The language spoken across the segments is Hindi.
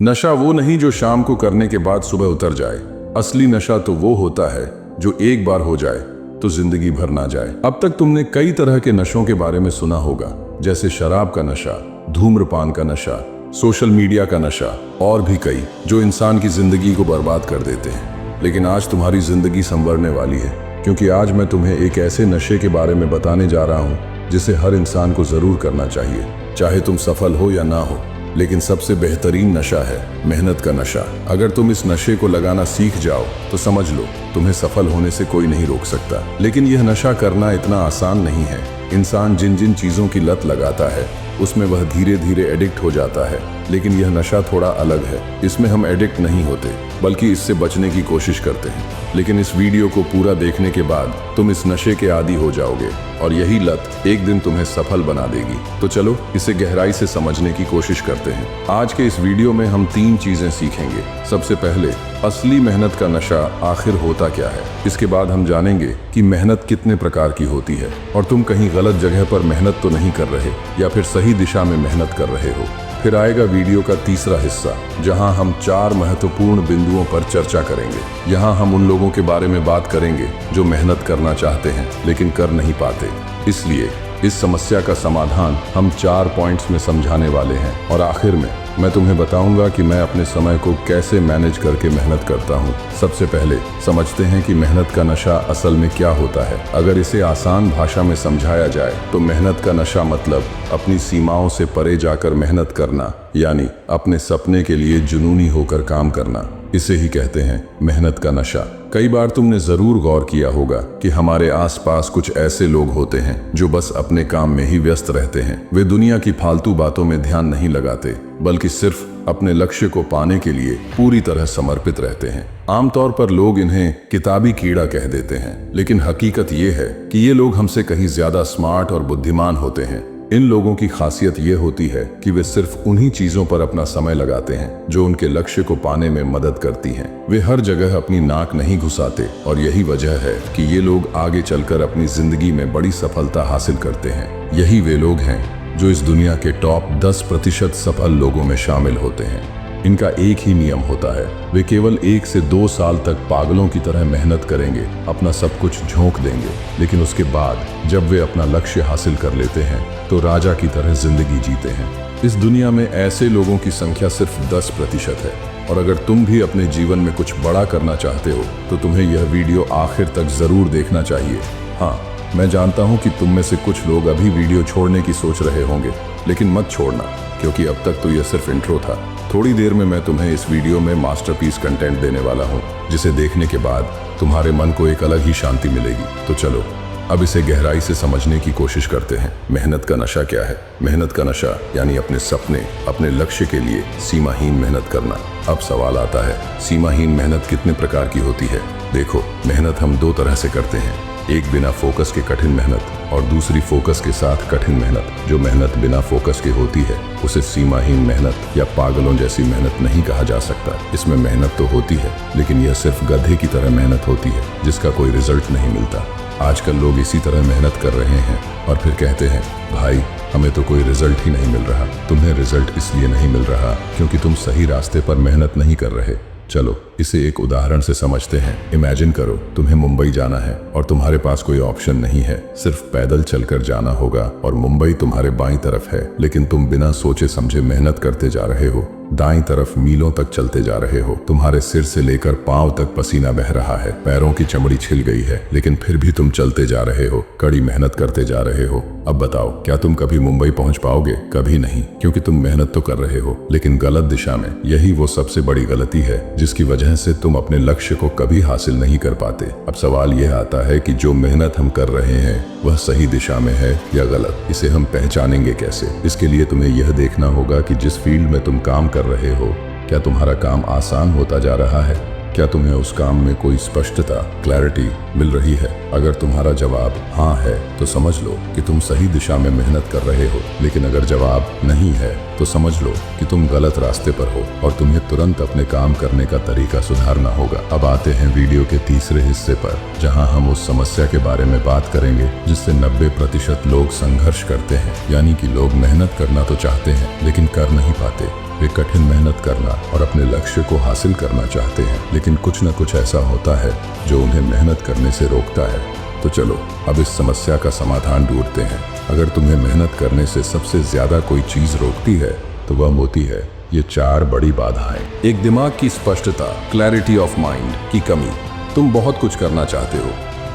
नशा वो नहीं जो शाम को करने के बाद सुबह उतर जाए। असली नशा तो वो होता है जो एक बार हो जाए तो जिंदगी भर ना जाए। अब तक तुमने कई तरह के नशों के बारे में सुना होगा, जैसे शराब का नशा, धूम्रपान का नशा, सोशल मीडिया का नशा और भी कई, जो इंसान की जिंदगी को बर्बाद कर देते हैं। लेकिन आज तुम्हारी जिंदगी संवरने वाली है, क्योंकि आज मैं तुम्हें एक ऐसे नशे के बारे में बताने जा रहा हूँ जिसे हर इंसान को जरूर करना चाहिए, चाहे तुम सफल हो या ना हो। लेकिन सबसे बेहतरीन नशा है मेहनत का नशा। अगर तुम इस नशे को लगाना सीख जाओ तो समझ लो तुम्हें सफल होने से कोई नहीं रोक सकता। लेकिन यह नशा करना इतना आसान नहीं है। इंसान जिन जिन चीज़ों की लत लगाता है उसमें वह धीरे धीरे एडिक्ट हो जाता है। लेकिन यह नशा थोड़ा अलग है। इसमें हम एडिक्ट नहीं होते, बल्कि इससे बचने की कोशिश करते हैं। लेकिन इस वीडियो को पूरा देखने के बाद तुम इस नशे के आदी हो जाओगे और यही लत एक दिन तुम्हें सफल बना देगी। तो चलो इसे गहराई से समझने की कोशिश करते हैं। आज के इस वीडियो में हम 3 चीजें सीखेंगे। सबसे पहले, असली मेहनत का नशा आखिर होता क्या है। इसके बाद हम जानेंगे कि मेहनत कितने प्रकार की होती है और तुम कहीं गलत जगह पर मेहनत तो नहीं कर रहे या फिर सही दिशा में मेहनत कर रहे हो। फिर आएगा वीडियो का तीसरा हिस्सा, जहां हम 4 महत्वपूर्ण बिंदुओं पर चर्चा करेंगे। यहां हम उन लोगों के बारे में बात करेंगे जो मेहनत करना चाहते हैं लेकिन कर नहीं पाते। इसलिए इस समस्या का समाधान हम 4 पॉइंट्स में समझाने वाले हैं। और आखिर में मैं तुम्हें बताऊंगा कि मैं अपने समय को कैसे मैनेज करके मेहनत करता हूं। सबसे पहले समझते हैं कि मेहनत का नशा असल में क्या होता है। अगर इसे आसान भाषा में समझाया जाए तो मेहनत का नशा मतलब अपनी सीमाओं से परे जाकर मेहनत करना, यानी अपने सपने के लिए जुनूनी होकर काम करना। इसे ही कहते हैं मेहनत का नशा। कई बार तुमने जरूर गौर किया होगा कि हमारे आसपास कुछ ऐसे लोग होते हैं जो बस अपने काम में ही व्यस्त रहते हैं। वे दुनिया की फालतू बातों में ध्यान नहीं लगाते, बल्कि सिर्फ अपने लक्ष्य को पाने के लिए पूरी तरह समर्पित रहते हैं। आमतौर पर लोग इन्हें किताबी कीड़ा कह देते हैं, लेकिन हकीकत ये है कि ये लोग हमसे कहीं ज्यादा स्मार्ट और बुद्धिमान होते हैं। इन लोगों की खासियत ये होती है कि वे सिर्फ उन्हीं चीजों पर अपना समय लगाते हैं जो उनके लक्ष्य को पाने में मदद करती हैं। वे हर जगह अपनी नाक नहीं घुसाते और यही वजह है कि ये लोग आगे चलकर अपनी जिंदगी में बड़ी सफलता हासिल करते हैं। यही वे लोग हैं जो इस दुनिया के टॉप 10% सफल लोगों में शामिल होते हैं। इनका एक ही नियम होता है, वे केवल 1 से 2 साल तक पागलों की तरह मेहनत करेंगे, अपना सब कुछ झोंक देंगे। लेकिन उसके बाद जब वे अपना लक्ष्य हासिल कर लेते हैं तो राजा की तरह जिंदगी जीते हैं। इस दुनिया में ऐसे लोगों की संख्या सिर्फ 10% है। और अगर तुम भी अपने जीवन में कुछ बड़ा करना चाहते हो तो तुम्हें यह वीडियो आखिर तक जरूर देखना चाहिए। हाँ, मैं जानता हूँ कि तुम में से कुछ लोग अभी वीडियो छोड़ने की सोच रहे होंगे, लेकिन मत छोड़ना, क्योंकि अब तक तो यह सिर्फ इंट्रो था। थोड़ी देर में मैं तुम्हें इस वीडियो में मास्टरपीस कंटेंट देने वाला हूँ, जिसे देखने के बाद तुम्हारे मन को एक अलग ही शांति मिलेगी। तो चलो अब इसे गहराई से समझने की कोशिश करते हैं। मेहनत का नशा क्या है? मेहनत का नशा यानी अपने सपने, अपने लक्ष्य के लिए सीमाहीन मेहनत करना। अब सवाल आता है, सीमाहीन मेहनत कितने प्रकार की होती है? देखो, मेहनत हम 2 तरह से करते हैं। एक बिना फोकस के कठिन मेहनत और दूसरी फोकस के साथ कठिन मेहनत। जो मेहनत बिना फोकस के होती है उसे सीमाहीन मेहनत या पागलों जैसी मेहनत नहीं कहा जा सकता। इसमें मेहनत तो होती है, लेकिन यह सिर्फ गधे की तरह मेहनत होती है जिसका कोई रिजल्ट नहीं मिलता। आजकल लोग इसी तरह मेहनत कर रहे हैं और फिर कहते हैं, भाई हमें तो कोई रिजल्ट ही नहीं मिल रहा। तुम्हें रिजल्ट इसलिए नहीं मिल रहा क्योंकि तुम सही रास्ते पर मेहनत नहीं कर रहे। चलो इसे एक उदाहरण से समझते हैं। इमेजिन करो तुम्हें मुंबई जाना है और तुम्हारे पास कोई ऑप्शन नहीं है, सिर्फ पैदल चलकर जाना होगा और मुंबई तुम्हारे बाईं तरफ है। लेकिन तुम बिना सोचे समझे मेहनत करते जा रहे हो, दाईं तरफ मीलों तक चलते जा रहे हो। तुम्हारे सिर से लेकर पांव तक पसीना बह रहा है, पैरों की चमड़ी छिल गई है, लेकिन फिर भी तुम चलते जा रहे हो, कड़ी मेहनत करते जा रहे हो। अब बताओ, क्या तुम कभी मुंबई पहुंच पाओगे? कभी नहीं, क्योंकि तुम मेहनत तो कर रहे हो लेकिन गलत दिशा में। यही वो सबसे बड़ी गलती है जिसकी वजह से तुम अपने लक्ष्य को कभी हासिल नहीं कर पाते। अब सवाल यह आता है कि जो मेहनत हम कर रहे हैं वह सही दिशा में है या गलत। इसे हम पहचानेंगे कैसे? इसके लिए तुम्हें यह देखना होगा कि जिस फील्ड में तुम काम कर रहे हो, क्या तुम्हारा काम आसान होता जा रहा है? क्या तुम्हें उस काम में कोई स्पष्टता, क्लैरिटी मिल रही है? अगर तुम्हारा जवाब हाँ है तो समझ लो कि तुम सही दिशा में मेहनत कर रहे हो। लेकिन अगर जवाब नहीं है तो समझ लो कि तुम गलत रास्ते पर हो और तुम्हें तुरंत अपने काम करने का तरीका सुधारना होगा। अब आते हैं वीडियो के तीसरे हिस्से पर, जहां हम उस समस्या के बारे में बात करेंगे जिससे 90% लोग संघर्ष करते हैं। यानी कि लोग मेहनत करना तो चाहते हैं लेकिन कर नहीं पाते। वे कठिन मेहनत करना और अपने लक्ष्य को हासिल करना चाहते हैं, लेकिन कुछ न कुछ ऐसा होता है जो उन्हें मेहनत करने से रोकता है। तो चलो अब इस समस्या का समाधान ढूंढते हैं। अगर तुम्हें मेहनत करने से सबसे ज्यादा कोई चीज रोकती है तो वह होती है ये 4 बड़ी बाधाएं। एक, दिमाग की स्पष्टता, क्लैरिटी ऑफ माइंड की कमी। तुम बहुत कुछ करना चाहते हो,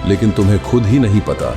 लेकिन तुम्हें खुद ही नहीं पता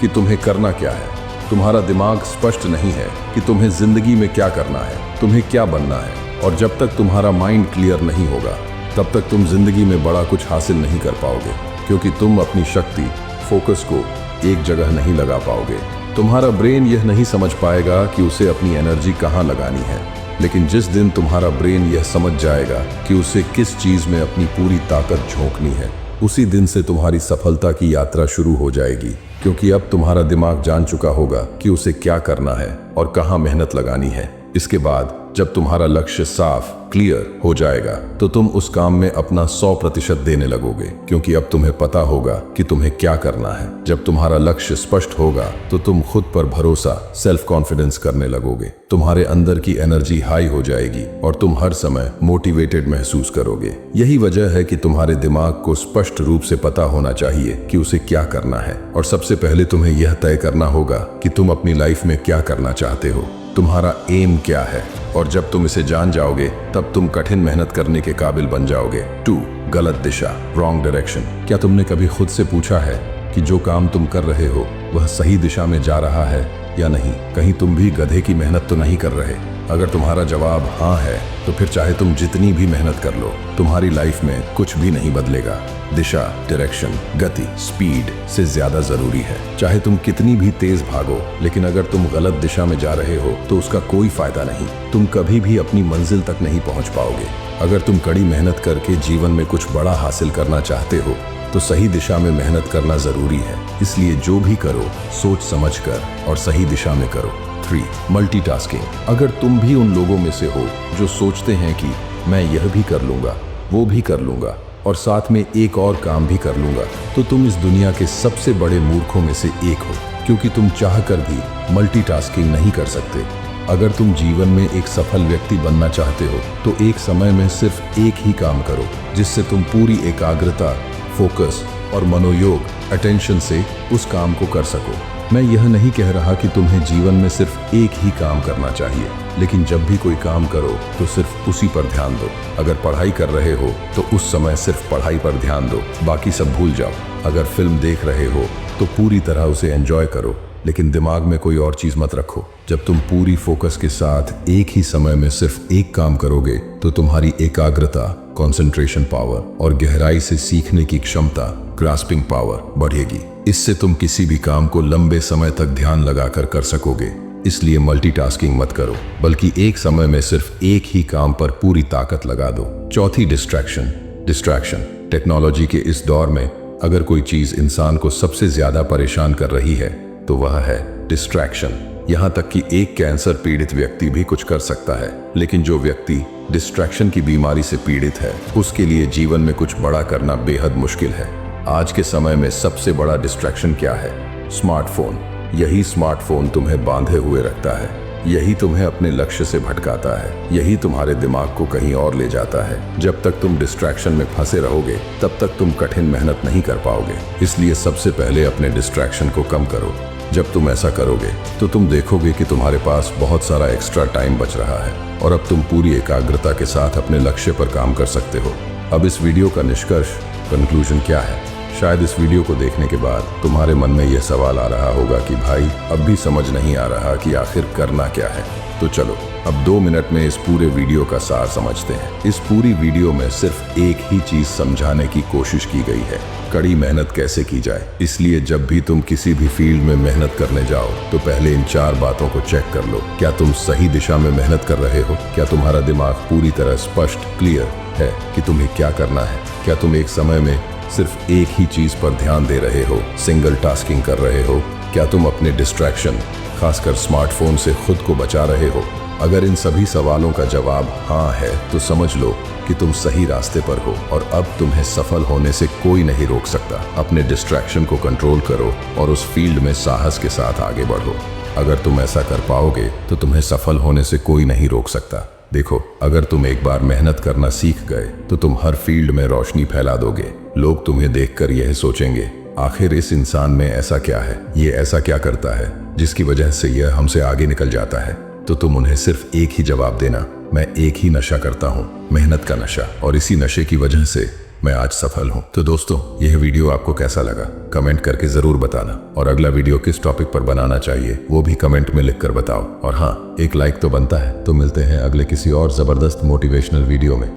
कि तुम्हें करना क्या है। तुम्हारा दिमाग स्पष्ट नहीं है कि तुम्हें जिंदगी में क्या करना है, तुम्हें क्या बनना है। और जब तक तुम्हारा माइंड क्लियर नहीं होगा, तब तक तुम जिंदगी में बड़ा कुछ हासिल नहीं कर पाओगे, क्योंकि तुम अपनी शक्ति, फोकस को एक जगह नहीं लगा पाओगे। तुम्हारा ब्रेन यह नहीं समझ पाएगा कि उसे अपनी एनर्जी कहाँ लगानी है, लेकिन जिस दिन तुम्हारा ब्रेन यह समझ जाएगा कि उसे किस चीज में अपनी पूरी ताकत झोंकनी है, उसी दिन से तुम्हारी सफलता की यात्रा शुरू हो जाएगी। क्योंकि अब तुम्हारा दिमाग जान चुका होगा कि उसे क्या करना है और कहाँ मेहनत लगानी है। इसके बाद जब तुम्हारा लक्ष्य साफ, क्लियर हो जाएगा, तो तुम उस काम में अपना 100% देने लगोगे, क्योंकि अब तुम्हें पता होगा कि तुम्हें क्या करना है। जब तुम्हारा लक्ष्य स्पष्ट होगा तो तुम खुद पर भरोसा, सेल्फ कॉन्फिडेंस करने लगोगे। तुम्हारे अंदर की एनर्जी हाई हो जाएगी और तुम हर समय मोटिवेटेड महसूस करोगे। यही वजह है कि तुम्हारे दिमाग को स्पष्ट रूप से पता होना चाहिए कि उसे क्या करना है। और सबसे पहले तुम्हें यह तय करना होगा कि तुम अपनी लाइफ में क्या करना चाहते हो, तुम्हारा एम क्या है। और जब तुम इसे जान जाओगे, तब तुम कठिन मेहनत करने के काबिल बन जाओगे। 2, गलत दिशा, रॉन्ग डायरेक्शन। क्या तुमने कभी खुद से पूछा है कि जो काम तुम कर रहे हो वह सही दिशा में जा रहा है या नहीं? कहीं तुम भी गधे की मेहनत तो नहीं कर रहे? अगर तुम्हारा जवाब हाँ है, तो फिर चाहे तुम जितनी भी मेहनत कर लो, तुम्हारी लाइफ में कुछ भी नहीं बदलेगा। दिशा, डायरेक्शन, गति, स्पीड से ज्यादा जरूरी है। चाहे तुम कितनी भी तेज भागो, लेकिन अगर तुम गलत दिशा में जा रहे हो तो उसका कोई फायदा नहीं। तुम कभी भी अपनी मंजिल तक नहीं पहुंच पाओगे। अगर तुम कड़ी मेहनत करके जीवन में कुछ बड़ा हासिल करना चाहते हो, तो सही दिशा में मेहनत करना जरूरी है। इसलिए जो भी करो, सोच समझकर और सही दिशा में करो। 3, मल्टीटास्किंग। अगर तुम भी उन लोगों में से हो जो सोचते हैं कि मैं यह भी कर लूंगा, वो भी कर लूंगा और साथ में एक और काम भी कर लूंगा, तो तुम इस दुनिया के सबसे बड़े मूर्खों में से एक हो, क्योंकि तुम चाहकर भी मल्टीटास्किंग नहीं कर सकते। अगर तुम जीवन में एक सफल व्यक्ति बनना चाहते हो, तो एक समय में सिर्फ एक ही काम करो, जिससे तुम पूरी एकाग्रता, फोकस और मनोयोग, अटेंशन से उस काम को कर सको। मैं यह नहीं कह रहा कि तुम्हें जीवन में सिर्फ एक ही काम करना चाहिए, लेकिन जब भी कोई काम करो तो सिर्फ उसी पर ध्यान दो। अगर पढ़ाई कर रहे हो तो उस समय सिर्फ पढ़ाई पर ध्यान दो, बाकी सब भूल जाओ। अगर फिल्म देख रहे हो तो पूरी तरह उसे एंजॉय करो, लेकिन दिमाग में कोई और चीज मत रखो। जब तुम पूरी फोकस के साथ एक ही समय में सिर्फ एक काम करोगे, तो तुम्हारी एकाग्रता, कंसंट्रेशन पावर और गहराई से सीखने की क्षमता, ग्रास्पिंग पावर बढ़ेगी। इससे तुम किसी भी काम को लंबे समय तक ध्यान लगाकर कर सकोगे। इसलिए मल्टीटास्किंग मत करो, बल्कि एक समय में सिर्फ एक ही काम पर पूरी ताकत लगा दो। 4, डिस्ट्रैक्शन। टेक्नोलॉजी के इस दौर में अगर कोई चीज इंसान को सबसे ज्यादा परेशान कर रही है, तो वह है डिस्ट्रैक्शन। यहाँ तक कि एक कैंसर पीड़ित व्यक्ति भी कुछ कर सकता है, लेकिन जो व्यक्ति डिस्ट्रैक्शन की बीमारी से पीड़ित है, उसके लिए जीवन में कुछ बड़ा करना बेहद मुश्किल है। आज के समय में सबसे बड़ा डिस्ट्रैक्शन क्या है? स्मार्टफोन। यही स्मार्टफोन तुम्हें बांधे हुए रखता है, यही तुम्हें अपने लक्ष्य से भटकाता है, यही तुम्हारे दिमाग को कहीं और ले जाता है। जब तक तुम डिस्ट्रैक्शन में फंसे रहोगे, तब तक तुम कठिन मेहनत नहीं कर पाओगे। इसलिए सबसे पहले अपने डिस्ट्रैक्शन को कम करो। जब तुम ऐसा करोगे तो तुम देखोगे कि तुम्हारे पास बहुत सारा एक्स्ट्रा टाइम बच रहा है और अब तुम पूरी एकाग्रता के साथ अपने लक्ष्य पर काम कर सकते हो। अब इस वीडियो का निष्कर्ष, कंक्लूजन क्या है? शायद इस वीडियो को देखने के बाद तुम्हारे मन में यह सवाल आ रहा होगा कि भाई, अब भी समझ नहीं आ रहा कि आखिर करना क्या है। तो चलो अब 2 मिनट में इस पूरे वीडियो का सार समझते हैं। इस पूरी वीडियो में सिर्फ एक ही चीज समझाने की कोशिश की गई है, कड़ी मेहनत कैसे की जाए। इसलिए जब भी तुम किसी भी फील्ड में मेहनत करने जाओ, तो पहले इन 4 बातों को चेक कर लो। क्या तुम सही दिशा में मेहनत कर रहे हो? क्या तुम्हारा दिमाग पूरी तरह स्पष्ट, क्लियर है कि तुम्हें क्या करना है? क्या तुम एक समय में सिर्फ एक ही चीज पर ध्यान दे रहे हो, सिंगल टास्किंग कर रहे हो? क्या तुम अपने डिस्ट्रैक्शन, खासकर स्मार्टफोन से खुद को बचा रहे हो? अगर इन सभी सवालों का जवाब हाँ है, तो समझ लो कि तुम सही रास्ते पर हो और अब तुम्हें सफल होने से कोई नहीं रोक सकता। अपने डिस्ट्रैक्शन को कंट्रोल करो और उस फील्ड में साहस के साथ आगे बढ़ो। अगर तुम ऐसा कर पाओगे, तो तुम्हें सफल होने से कोई नहीं रोक सकता। देखो, अगर तुम एक बार मेहनत करना सीख गए तो तुम हर फील्ड में रोशनी फैला दोगे। लोग तुम्हें देखकर यह सोचेंगे, आखिर इस इंसान में ऐसा क्या है, ये ऐसा क्या करता है जिसकी वजह से यह हमसे आगे निकल जाता है। तो तुम उन्हें सिर्फ एक ही जवाब देना, मैं एक ही नशा करता हूँ, मेहनत का नशा, और इसी नशे की वजह से मैं आज सफल हूँ। तो दोस्तों, यह वीडियो आपको कैसा लगा कमेंट करके जरूर बताना, और अगला वीडियो किस टॉपिक पर बनाना चाहिए वो भी कमेंट में लिखकर बताओ। और हाँ, एक लाइक तो बनता है। तो मिलते हैं अगले किसी और जबरदस्त मोटिवेशनल वीडियो में।